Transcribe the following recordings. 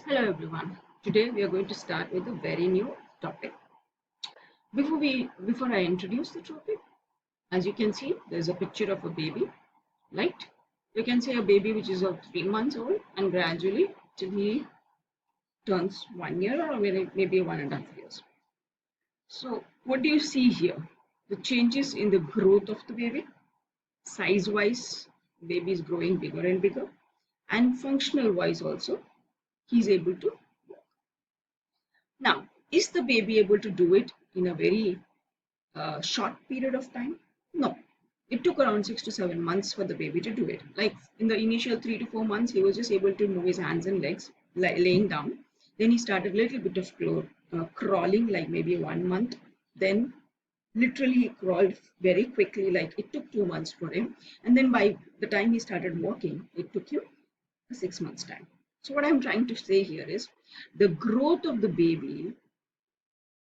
Hello everyone. Today we are going to start with a very new topic. Before I introduce the topic, as you can see, there's a picture of a baby, right? You can say a baby which is of 3 months old and gradually till he turns 1 year or maybe 1.5 years. So what do you see here? The changes in the growth of the baby, size wise, baby is growing bigger and bigger, and functional wise also, he's able to. Now, is the baby able to do it in a very short period of time? No. It took around 6 to 7 months for the baby to do it. Like in the initial 3 to 4 months, he was just able to move his hands and legs, like laying down. Then he started a little bit of crawling, like maybe 1 month. Then literally he crawled very quickly, like it took 2 months for him. And then by the time he started walking, it took him 6 months time. So what I'm trying to say here is the growth of the baby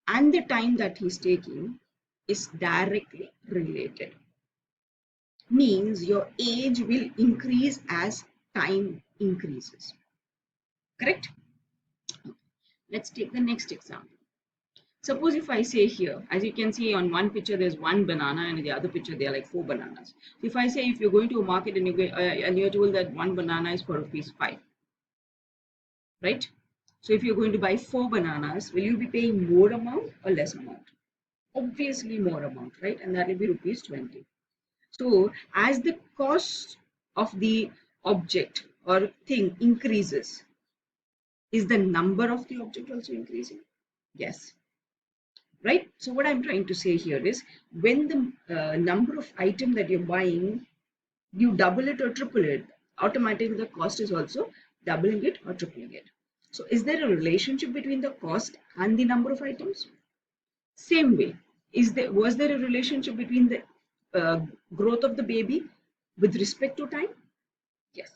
and the time that he's taking is directly related. Means your age will increase as time increases. Correct? Let's take the next example. Suppose if I say here, as you can see on one picture, there's one banana, and in the other picture, there are like 4 bananas. If I say if you're going to a market and you're told that one banana is for rupees 5, right? So if you're going to buy 4 bananas, will you be paying more amount or less amount? Obviously more amount, right? And that will be rupees 20. So as the cost of the object or thing increases, is the number of the object also increasing? Yes, right? So what I'm trying to say here is when the number of item that you're buying, you double it or triple it, automatically the cost is also doubling it or tripling it. So is there a relationship between the cost and the number of items? Same way, was there a relationship between the uh, growth of the baby with respect to time? Yes.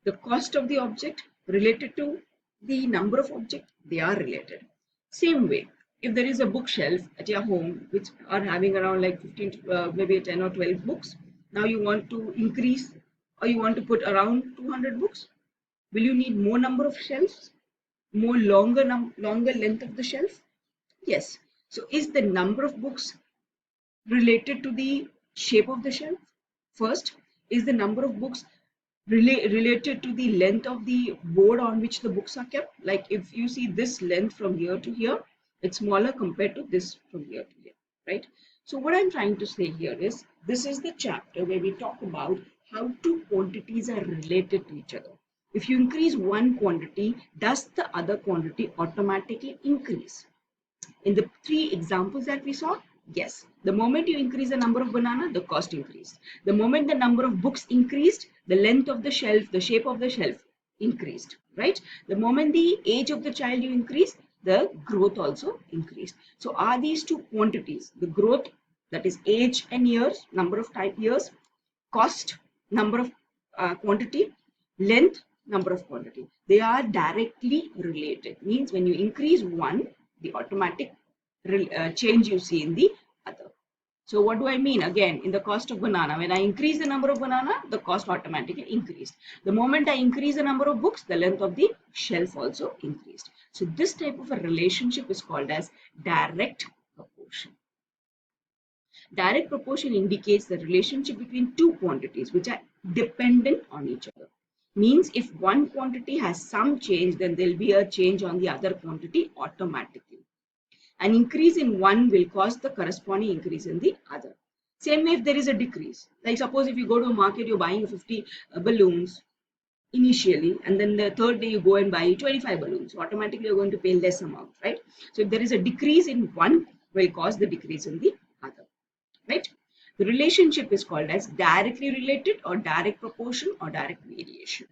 The cost of the object related to the number of objects, they are related. Same way, if there is a bookshelf at your home which are having around like 15, maybe 10 or 12 books, now you want to increase or you want to put around 200 books, will you need more number of shelves, more longer length of the shelf? Yes. So is the number of books related to the shape of the shelf? First, is the number of books related to the length of the board on which the books are kept? Like if you see this length from here to here, it's smaller compared to this from here to here, right? So what I'm trying to say here is this is the chapter where we talk about how two quantities are related to each other. If you increase one quantity, does the other quantity automatically increase? In the three examples that we saw, yes, the moment you increase the number of banana, the cost increased. The moment the number of books increased, the length of the shelf, the shape of the shelf increased, right? The moment the age of the child you increase, the growth also increased. So are these two quantities, the growth, that is age and years, number of years, cost, number of quantity, length, number of quantity, they are directly related. Means when you increase one, the automatic change you see in the other. So what do I mean? Again, in the cost of banana, when I increase the number of banana, the cost automatically increased. The moment I increase the number of books, the length of the shelf also increased. So this type of a relationship is called as direct proportion. Direct proportion indicates the relationship between two quantities which are dependent on each other. Means if one quantity has some change, then there will be a change on the other quantity automatically. An increase in one will cause the corresponding increase in the other. Same way if there is a decrease. Like suppose if you go to a market, you're buying 50 balloons initially, and then the third day you go and buy 25 balloons. Automatically you're going to pay less amount, right? So if there is a decrease in one, will cause the decrease in the other, right? The relationship is called as directly related or direct proportion or direct variation.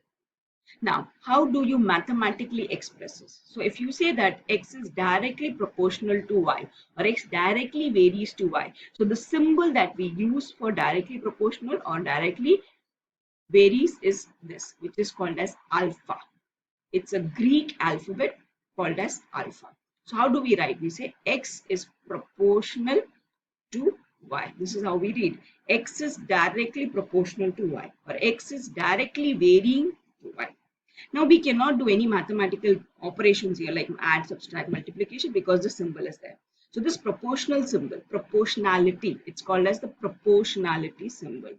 Now, how do you mathematically express this? So if you say that x is directly proportional to y or x directly varies to y, so the symbol that we use for directly proportional or directly varies is this, which is called as alpha. It's a Greek alphabet called as alpha. So how do we write? We say x is proportional to y. This is how we read. X is directly proportional to y or x is directly varying to y. Now we cannot do any mathematical operations here like add, subtract, multiplication because the symbol is there. So this proportional symbol, proportionality, it's called as the proportionality symbol.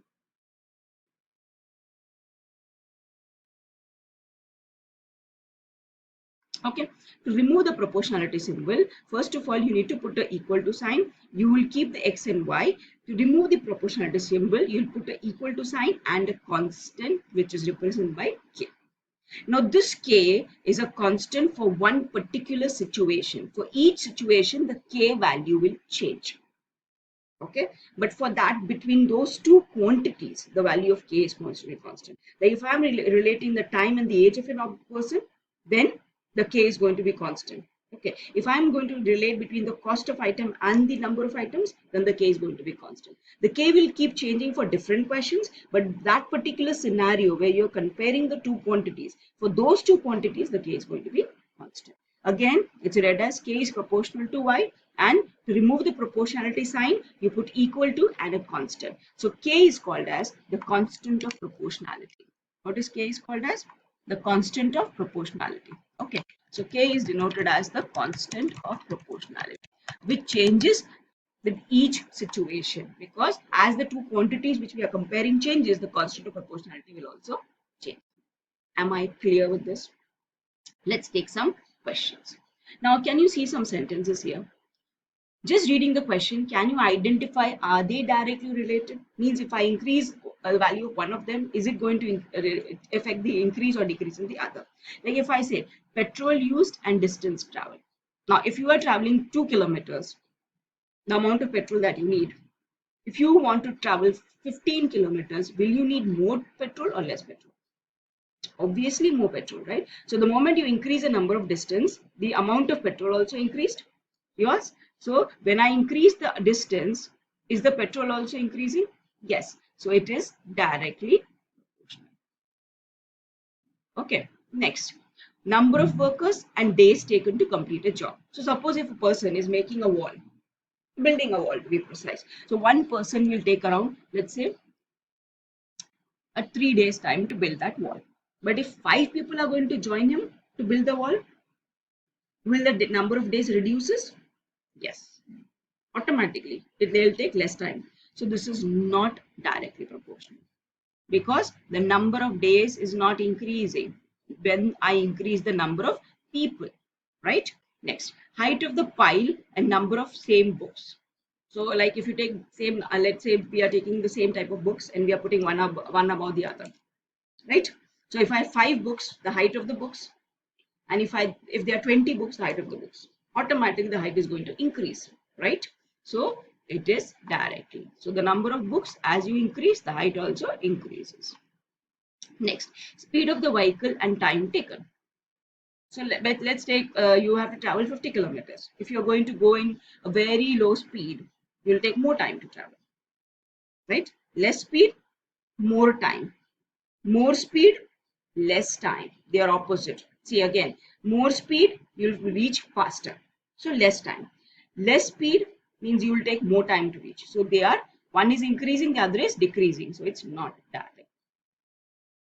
Okay, to remove the proportionality symbol, first of all, you need to put the equal to sign. You will keep the x and y. To remove the proportionality symbol, you'll put the equal to sign and a constant which is represented by k. Now, this k is a constant for one particular situation. For each situation, the k value will change. Okay, but for that, between those two quantities, the value of k is constantly constant. Like if I'm relating the time and the age of a person, then the k is going to be constant. Okay, if I'm going to relate between the cost of item and the number of items, then the k is going to be constant. The k will keep changing for different questions, but that particular scenario where you're comparing the two quantities, for those two quantities, the k is going to be constant. Again, it's read as k is proportional to y, and to remove the proportionality sign, you put equal to and a constant. So k is called as the constant of proportionality. What is k is called as? The constant of proportionality. Okay, so k is denoted as the constant of proportionality, which changes with each situation, because as the two quantities which we are comparing changes, the constant of proportionality will also change. Am I clear with this? Let's take some questions. Now, can you see some sentences here? Just reading the question, can you identify, are they directly related? Means if I increase the value of one of them, is it going to affect the increase or decrease in the other? Like if I say petrol used and distance traveled. Now, if you are traveling 2 kilometers, the amount of petrol that you need, if you want to travel 15 kilometers, will you need more petrol or less petrol? Obviously more petrol, right? So the moment you increase the number of distance, the amount of petrol also increased. Yes. So when I increase the distance, is the petrol also increasing? Yes. So it is directly proportional. Okay. Next, number of workers and days taken to complete a job. So suppose if a person is making a wall, building a wall to be precise. So one person will take around, let's say, a 3 days time to build that wall. But if 5 people are going to join him to build the wall, will the number of days reduces? Yes, automatically they'll take less time. So this is not directly proportional because the number of days is not increasing when I increase the number of people, right? Next, height of the pile and number of same books. So like if you take same, let's say we are taking the same type of books and we are putting one above the other, right? So if I have 5 books, the height of the books, and if there are 20 books, the height of the books, automatically the height is going to increase, right? So it is directly. So the number of books, as you increase, the height also increases. Next, speed of the vehicle and time taken. So let's take, you have to travel 50 kilometers. If you're going to go in a very low speed, you'll take more time to travel, right? Less speed, more time. More speed, less time. They are opposite. See again, more speed, you'll reach faster. So less time. Less speed means you will take more time to reach. So they are, one is increasing, the other is decreasing. So it's not direct.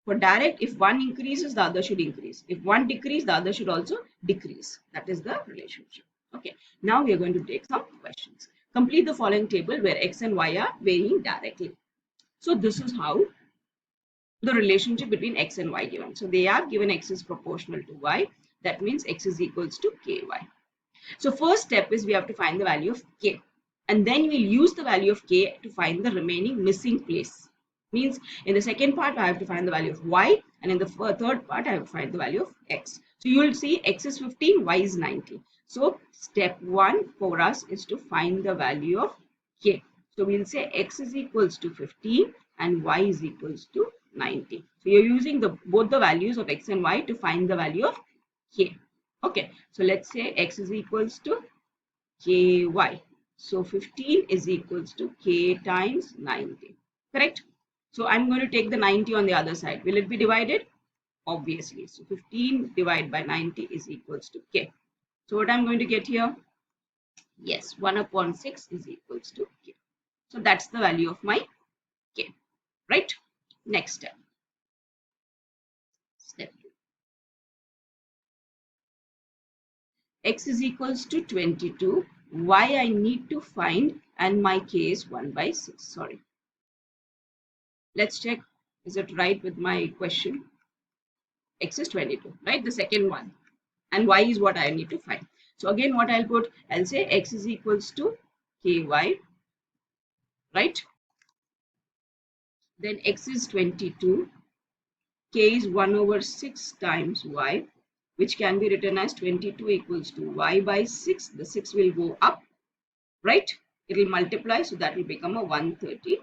For direct, if one increases, the other should increase. If one decreases, the other should also decrease. That is the relationship. Okay. Now we are going to take some questions. Complete the following table where x and y are varying directly. So this is how the relationship between x and y given. So they are given x is proportional to y. That means x is equals to ky. So first step is we have to find the value of k. And then we'll use the value of k to find the remaining missing place. Means in the second part, I have to find the value of y. And in the third part, I have to find the value of x. So you will see x is 15, y is 90. So step 1 for us is to find the value of k. So we'll say x is equals to 15 and y is equals to 90. So you're using both the values of x and y to find the value of k. Okay, so let's say x is equals to ky. So 15 is equals to k times 90. Correct? So I'm going to take the 90 on the other side. Will it be divided? Obviously. So 15 divided by 90 is equals to k. So what I'm going to get here? Yes, 1 upon 6 is equals to k. So that's the value of my k. Right? Next step. Step 2. x is equals to 22, y I need to find, and my k is 1 by 6. Sorry. Let's check, is it right with my question? X is 22, right? The second one. And y is what I need to find. So again, what I'll put, I'll say x is equals to ky, right? Then x is 22, k is 1 over 6 times y, which can be written as 22 equals to y by 6. The 6 will go up, right? It will multiply, so that will become a 132.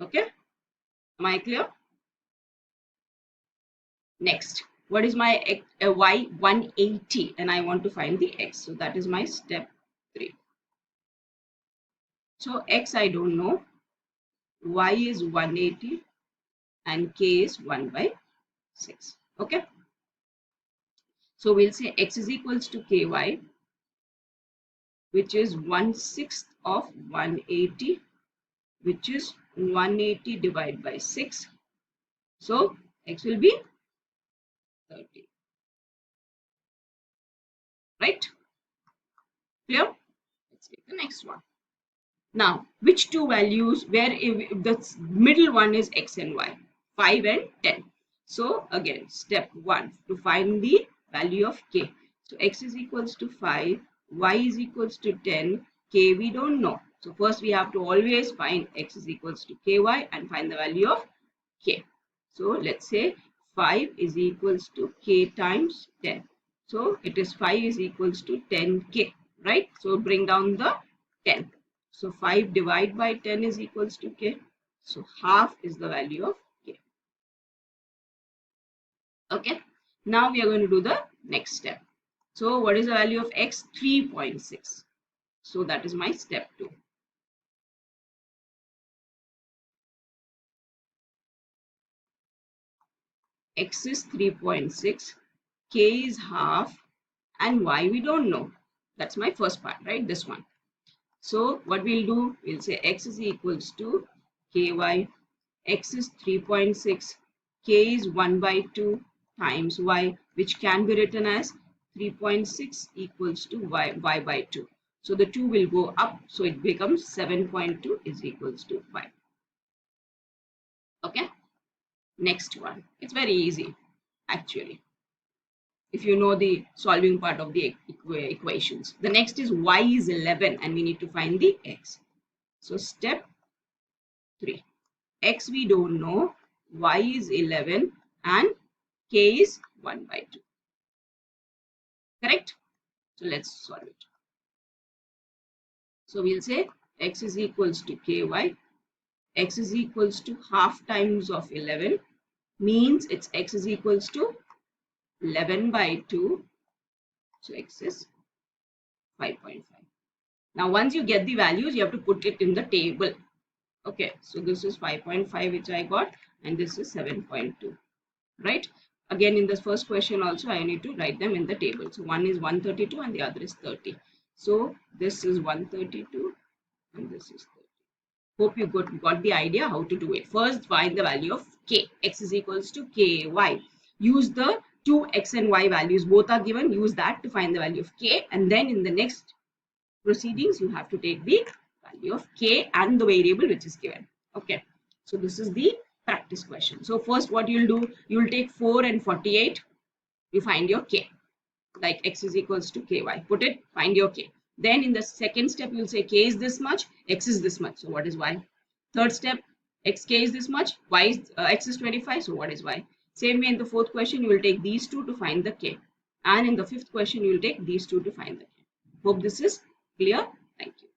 Okay? Am I clear? Next, what is my y? 180, and I want to find the x. So that is my step 3. So x I don't know, y is 180, and k is 1 by 6. Okay? So we'll say x is equals to ky, which is 1/6 of 180, which is 180 divided by 6. So x will be 30. Right? Clear? Let's take the next one. Now, which two values, where if the middle one is x and y, 5 and 10. So again, step 1, to find the value of k. So x is equals to 5, y is equals to 10, k we don't know. So first we have to always find x is equals to ky and find the value of k. So let's say 5 is equals to k times 10. So it is 5 is equals to 10k, right? So bring down the 10. So 5 divided by 10 is equals to k. So half is the value of k. Okay. Now we are going to do the next step. So what is the value of x? 3.6. So that is my step 2. X is 3.6, k is half, and y we don't know. That's my first part, right? This one. So what we'll do, we'll say x is equals to ky, x is 3.6, k is 1 by 2 times y, which can be written as 3.6 equals to y by 2. So the 2 will go up, so it becomes 7.2 is equals to y. Okay, next one. It's very easy, actually, if you know the solving part of the equations. The next is y is 11, and we need to find the x. So step 3. X we don't know, y is 11, and k is 1 by 2. Correct? So let's solve it. So we'll say x is equals to ky, x is equals to half times of 11, means it's x is equals to 11 by 2. So x is 5.5. Now once you get the values, you have to put it in the table. Okay, so this is 5.5 which I got, and this is 7.2. Right? Again, in the first question also, I need to write them in the table. So one is 132 and the other is 30. So this is 132 and this is 30. Hope you got the idea how to do it. First, find the value of k. X is equals to ky. Use the two x and y values. Both are given. Use that to find the value of k. And then in the next proceedings, you have to take the value of k and the variable which is given. Okay. So this is the practice question. So first what you'll do, you'll take 4 and 48, you find your k, like x is equals to ky, put it, find your k. Then in the second step, you'll say k is this much, x is this much, so what is y? Third step, xk is this much, y is x is 25, so what is y? Same way in the fourth question, you will take these two to find the k, and in the fifth question, you will take these two to find the k. Hope this is clear. Thank you.